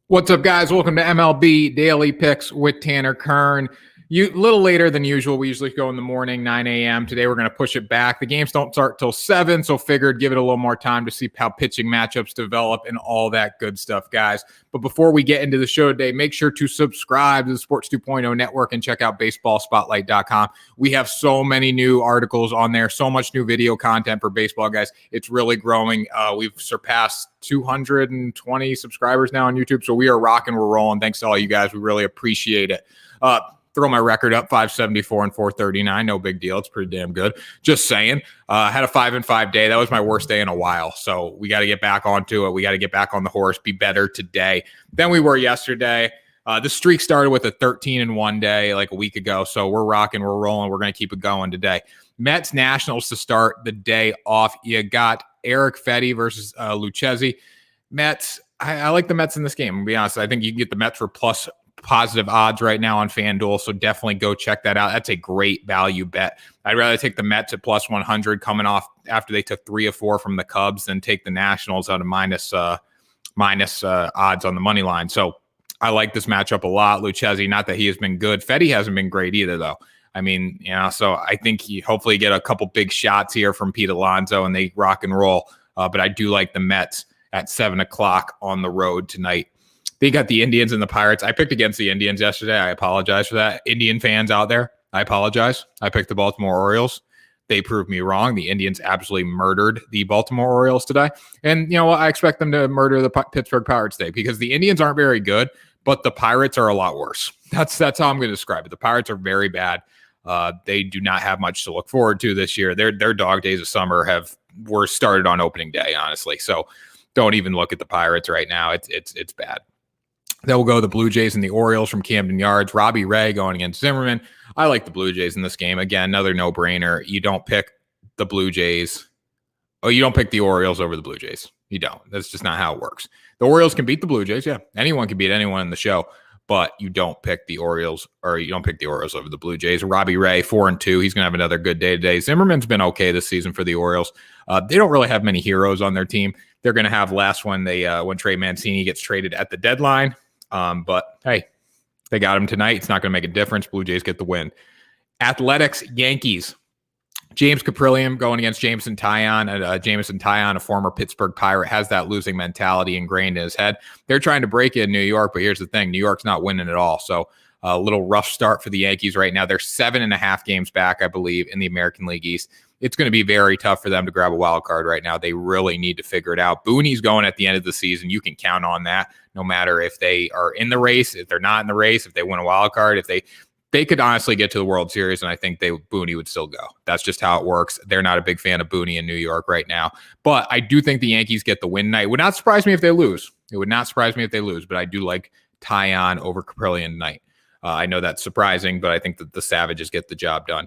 What's up, guys? Welcome to MLB Daily Picks with Tanner Kern. A little later than usual. We usually go in the morning, 9 a.m. Today, we're going to push it back. The games don't start till 7, so figured give it a little more time to see how pitching matchups develop and all that good stuff, guys. But before we get into the show today, make sure to subscribe to the Sports 2.0 Network and check out baseballspotlight.com. We have so many new articles on there, so much new video content for baseball, guys. It's really growing. We've surpassed 220 subscribers now on YouTube, so we are rocking, we're rolling. Thanks to all you guys. We really appreciate it. Throw my record up, 574 and 439. No big deal. It's pretty damn good. Just saying. Had a 5-5 day. That was my worst day in a while. So we got to get back onto it. We got to get back on the horse, be better today than we were yesterday. The streak started with a 13-1 day like a week ago. So we're rocking, we're rolling. We're going to keep it going today. Mets Nationals to start the day off. You got Eric Fedde versus Lucchesi. Mets, I like the Mets in this game. To be honest, I think you can get the Mets for plus positive odds right now on FanDuel, so definitely go check that out. That's a great value bet. I'd rather take the Mets at plus 100 coming off after they took 3 of 4 from the Cubs than take the Nationals out of minus odds on the money line. So I like this matchup a lot. Lucchesi, not that he has been good. Fedde hasn't been great either, though. I mean, so I think he hopefully get a couple big shots here from Pete Alonso and they rock and roll. But I do like the Mets at 7 o'clock on the road tonight. They got the Indians and the Pirates. I picked against the Indians yesterday. I apologize for that. Indian fans out there, I apologize. I picked the Baltimore Orioles. They proved me wrong. The Indians absolutely murdered the Baltimore Orioles today. And you know what? I expect them to murder the Pittsburgh Pirates today because the Indians aren't very good, but the Pirates are a lot worse. That's how I'm going to describe it. The Pirates are very bad. They do not have much to look forward to this year. Their dog days of summer were started on opening day, honestly. So don't even look at the Pirates right now. It's bad. Then we'll go the Blue Jays and the Orioles from Camden Yards. Robbie Ray going against Zimmerman. I like the Blue Jays in this game. Again, another no-brainer. You don't pick the Blue Jays. Oh, you don't pick the Orioles over the Blue Jays. You don't. That's just not how it works. The Orioles can beat the Blue Jays. Yeah, anyone can beat anyone in the show, but you don't pick the Orioles, or you don't pick the Orioles over the Blue Jays. Robbie Ray, 4-2. He's going to have another good day today. Zimmerman's been okay this season for the Orioles. They don't really have many heroes on their team. They're going to have last one when Trey Mancini gets traded at the deadline. But hey, they got him tonight. It's not going to make a difference. Blue Jays get the win. Athletics, Yankees. James Caprillion going against Jameson Taillon. Jameson Taillon, a former Pittsburgh Pirate, has that losing mentality ingrained in his head. They're trying to break it in New York, but here's the thing. New York's not winning at all. So a little rough start for the Yankees right now. They're 7.5 games back, I believe, in the American League East. It's going to be very tough for them to grab a wild card right now. They really need to figure it out. Booney's going at the end of the season. You can count on that no matter if they are in the race, if they're not in the race, if they win a wild card, if they could honestly get to the World Series, and I think Booney would still go. That's just how it works. They're not a big fan of Booney in New York right now. But I do think the Yankees get the win tonight. It would not surprise me if they lose. It would not surprise me if they lose, but I do like Taillon over Caprillion tonight. I know that's surprising, but I think that the Savages get the job done.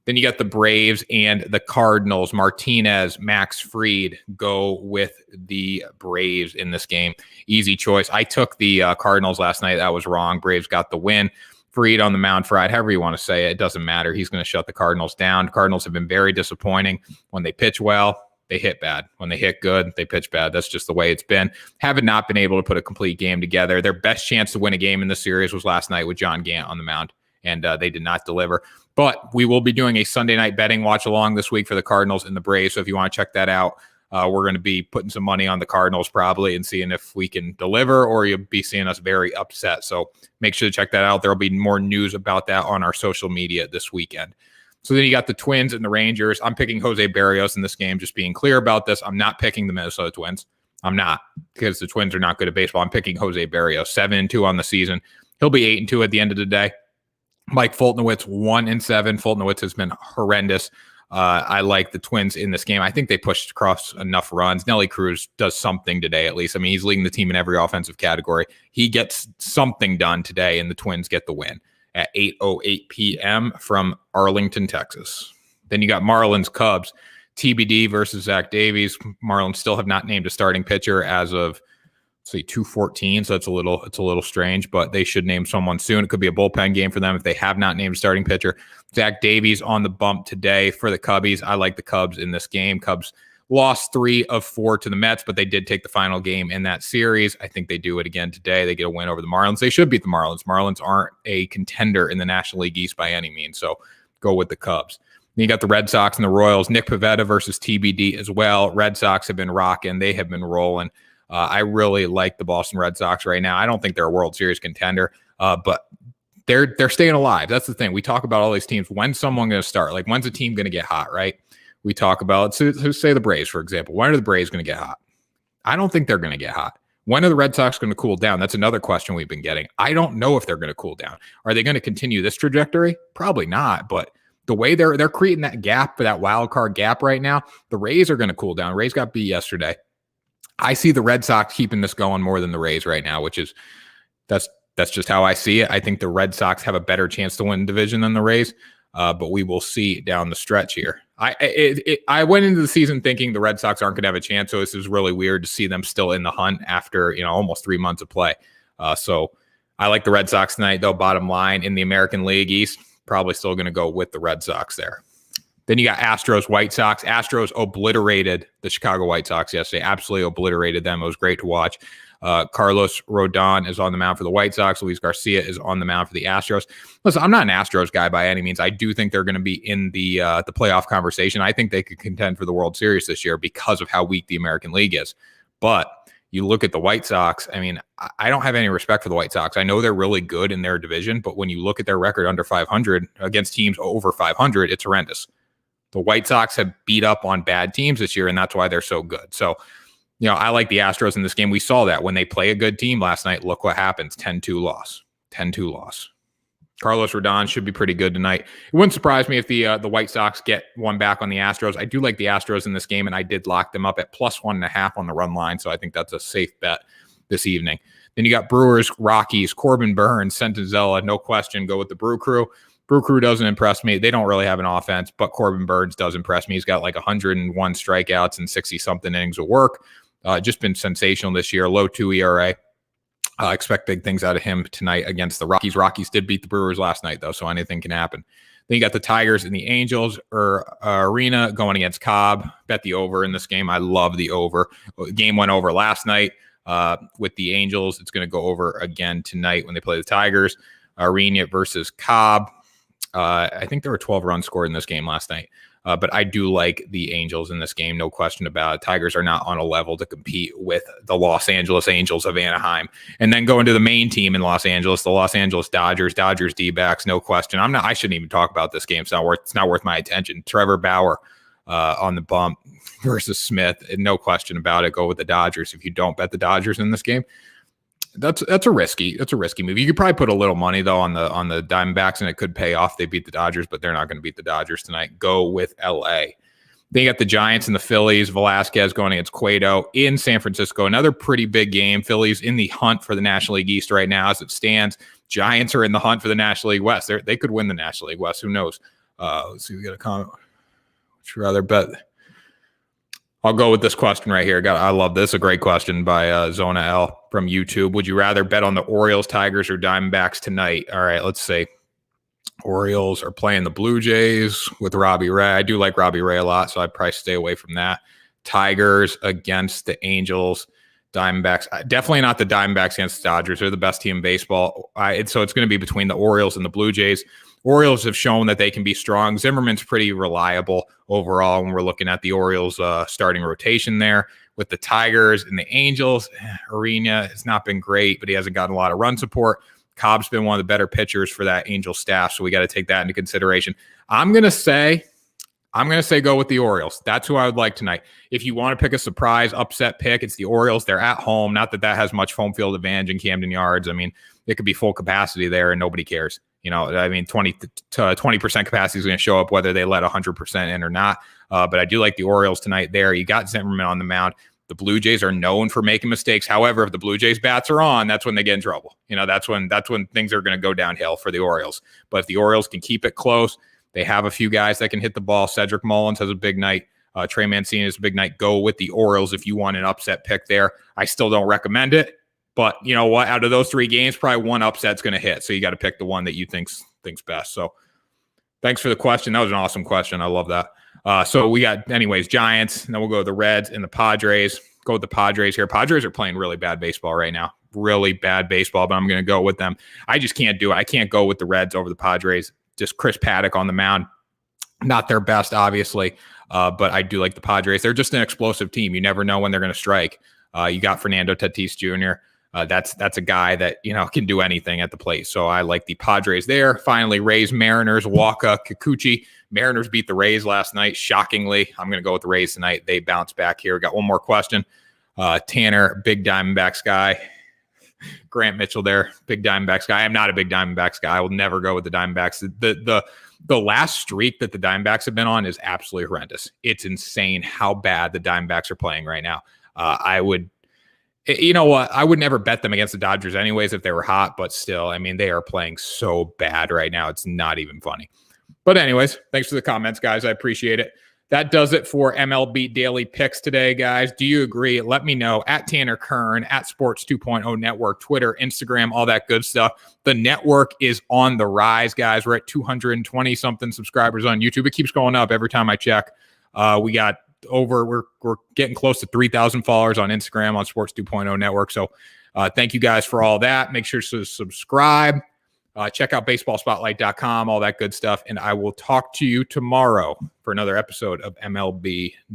Then you got the Braves and the Cardinals. Martinez, Max Fried go with the Braves in this game. Easy choice. I took the Cardinals last night. That was wrong. Braves got the win. Fried on the mound, Fried, however you want to say it. It doesn't matter. He's going to shut the Cardinals down. Cardinals have been very disappointing. When they pitch well, they hit bad. When they hit good, they pitch bad. That's just the way it's been. Haven't not been able to put a complete game together. Their best chance to win a game in the series was last night with John Gant on the mound, and they did not deliver. But we will be doing a Sunday night betting watch along this week for the Cardinals and the Braves. So if you want to check that out, we're going to be putting some money on the Cardinals probably and seeing if we can deliver, or you'll be seeing us very upset. So make sure to check that out. There will be more news about that on our social media this weekend. So then you got the Twins and the Rangers. I'm picking Jose Barrios in this game, just being clear about this. I'm not picking the Minnesota Twins. I'm not, because the Twins are not good at baseball. I'm picking Jose Barrios, 7-2 on the season. He'll be 8-2 at the end of the day. Mike Foltynewicz, 1-7. Foltynewicz has been horrendous. I like the Twins in this game. I think they pushed across enough runs. Nelly Cruz does something today, at least. I mean, he's leading the team in every offensive category. He gets something done today, and the Twins get the win at 8:08 p.m. from Arlington, Texas. Then you got Marlins Cubs, TBD versus Zach Davies. Marlins still have not named a starting pitcher as of 2:14, so it's a little strange, but they should name someone soon. It could be a bullpen game for them if they have not named a starting pitcher. Zach Davies on the bump today for the Cubbies. I like the Cubs in this game. Cubs lost 3 of 4 to the Mets, but they did take the final game in that series. I think they do it again today. They get a win over the Marlins. They should beat the Marlins. Marlins aren't a contender in the National League East by any means, so go with the Cubs. Then you got the Red Sox and the Royals. Nick Pivetta versus TBD as well. Red Sox have been rocking. They have been rolling. I really like the Boston Red Sox right now. I don't think they're a World Series contender, but they're staying alive. That's the thing. We talk about all these teams. When's someone going to start? Like, when's a team going to get hot, right? We talk about, so say the Braves, for example. When are the Braves going to get hot? I don't think they're going to get hot. When are the Red Sox going to cool down? That's another question we've been getting. I don't know if they're going to cool down. Are they going to continue this trajectory? Probably not, but the way they're creating that gap, that wild card gap right now, the Rays are going to cool down. Rays got beat yesterday. I see the Red Sox keeping this going more than the Rays right now, which is that's just how I see it. I think the Red Sox have a better chance to win the division than the Rays, but we will see down the stretch here. I went into the season thinking the Red Sox aren't going to have a chance, so this is really weird to see them still in the hunt after almost 3 months of play. So I like the Red Sox tonight, though. Bottom line, in the American League East, probably still going to go with the Red Sox there. Then you got Astros, White Sox. Astros obliterated the Chicago White Sox yesterday. Absolutely obliterated them. It was great to watch. Carlos Rodon is on the mound for the White Sox. Luis Garcia is on the mound for the Astros. Listen, I'm not an Astros guy by any means. I do think they're going to be in the playoff conversation. I think they could contend for the World Series this year because of how weak the American League is. But you look at the White Sox, I mean, I don't have any respect for the White Sox. I know they're really good in their division, but when you look at their record under 500 against teams over 500, it's horrendous. The White Sox have beat up on bad teams this year, and that's why they're so good. So, I like the Astros in this game. We saw that when they play a good team last night. Look what happens. 10-2 loss. 10-2 loss. Carlos Rodon should be pretty good tonight. It wouldn't surprise me if the White Sox get one back on the Astros. I do like the Astros in this game, and I did lock them up at +1.5 on the run line, so I think that's a safe bet this evening. Then you got Brewers, Rockies, Corbin Burns, Sentenzella. No question, go with the Brew Crew. Brew Crew doesn't impress me. They don't really have an offense, but Corbin Burns does impress me. He's got like 101 strikeouts and 60-something innings of work. Just been sensational this year. Low 2 ERA. Expect big things out of him tonight against the Rockies. Rockies did beat the Brewers last night, though, so anything can happen. Then you got the Tigers and the Angels arena going against Cobb. Bet the over in this game. I love the over. The game went over last night with the Angels. It's going to go over again tonight when they play the Tigers. Arena versus Cobb. I think there were 12 runs scored in this game last night. But I do like the Angels in this game, no question about it. Tigers are not on a level to compete with the Los Angeles Angels of Anaheim. And then going to the main team in Los Angeles, the Los Angeles Dodgers D-backs, no question. I shouldn't even talk about this game. It's not worth my attention. Trevor Bauer on the bump versus Smith, and no question about it. Go with the Dodgers. If you don't bet the Dodgers in this game, that's a risky move. You could probably put a little money though on the Diamondbacks, and it could pay off. They beat the Dodgers, but they're not going to beat the Dodgers tonight. Go with LA. Then you got the Giants and the Phillies. Velasquez going against Cueto in San Francisco. Another pretty big game. Phillies in the hunt for the National League East right now as it stands. Giants are in the hunt for the National League West. They could win the National League West. Who knows? Let's see. We got a comment. Would you rather bet? I'll go with this question right here. I love this. A great question by Zona L from YouTube. Would you rather bet on the Orioles, Tigers, or Diamondbacks tonight? All right, let's see. Orioles are playing the Blue Jays with Robbie Ray. I do like Robbie Ray a lot, so I'd probably stay away from that. Tigers against the Angels. Diamondbacks. Definitely not the Diamondbacks against the Dodgers. They're the best team in baseball. So it's going to be between the Orioles and the Blue Jays. Orioles have shown that they can be strong. Zimmerman's pretty reliable overall when we're looking at the Orioles starting rotation there. With the Tigers and the Angels, Arena has not been great, but he hasn't gotten a lot of run support. Cobb's been one of the better pitchers for that Angel staff, so we got to take that into consideration. I'm going to say go with the Orioles. That's who I would like tonight. If you want to pick a surprise upset pick, it's the Orioles. They're at home. Not that has much home field advantage in Camden Yards. I mean, it could be full capacity there and nobody cares. 20% capacity is going to show up whether they let 100% in or not. But I do like the Orioles tonight there. You got Zimmerman on the mound. The Blue Jays are known for making mistakes. However, if the Blue Jays bats are on, that's when they get in trouble. That's when things are going to go downhill for the Orioles. But if the Orioles can keep it close, they have a few guys that can hit the ball. Cedric Mullins has a big night. Trey Mancini has a big night. Go with the Orioles if you want an upset pick there. I still don't recommend it. But you know what? Out of those 3 games, probably one upset's going to hit. So you got to pick the one that you think's best. So thanks for the question. That was an awesome question. I love that. So we got, anyways, Giants, and then we'll go to the Reds and the Padres. Go with the Padres here. Padres are playing really bad baseball right now. Really bad baseball, but I'm going to go with them. I just can't do it. I can't go with the Reds over the Padres. Just Chris Paddock on the mound. Not their best, obviously, but I do like the Padres. They're just an explosive team. You never know when they're going to strike. You got Fernando Tatis Jr. That's a guy that, can do anything at the plate. So I like the Padres there. Finally, Rays, Mariners, Waka, Kikuchi. Mariners beat the Rays last night, shockingly. I'm going to go with the Rays tonight. They bounce back here. Got one more question. Tanner, big Diamondbacks guy. Grant Mitchell there, big Diamondbacks guy. I'm not a big Diamondbacks guy. I will never go with the Diamondbacks. The last streak that the Diamondbacks have been on is absolutely horrendous. It's insane how bad the Diamondbacks are playing right now. I would never bet them against the Dodgers anyways if they were hot, but still, they are playing so bad right now. It's not even funny. But anyways, thanks for the comments, guys. I appreciate it. That does it for MLB Daily Picks today, guys. Do you agree? Let me know at Tanner Kern, at Sports 2.0 Network, Twitter, Instagram, all that good stuff. The network is on the rise, guys. We're at 220-something subscribers on YouTube. It keeps going up every time I check. We're getting close to 3,000 followers on Instagram on Sports 2.0 Network. So thank you guys for all that. Make sure to subscribe. Check out baseballspotlight.com, all that good stuff. And I will talk to you tomorrow for another episode of MLB